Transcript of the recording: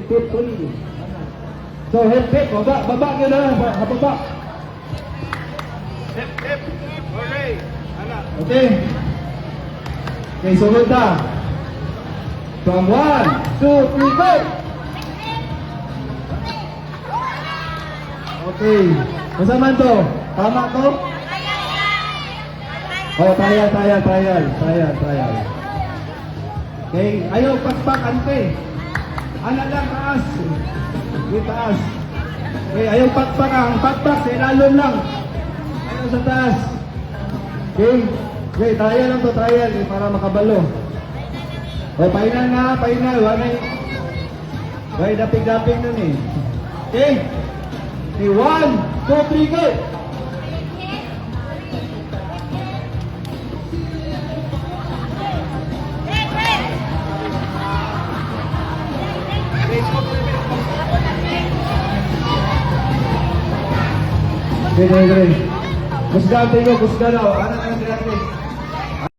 53. So, hip, baba nyo na, baba. Hip. Hooray. Anak. Okay. Okay, sunod na. From 1, 2, 3, go! Okay. Masama to? Tama to? Oh, trial. Okay, ayaw pakpak, ante. Ana lang, taas. Okay, taas. Okay, ayaw pakpak ang pakpak, sa ilalom lang. Ayaw sa taas. Okay, trial lang to, trial, para makabalo. Oh, final. Why dapig-dapig nun eh. Okay. Okay, 1, 2, 3, go! Okay. Kusga na. Anak ng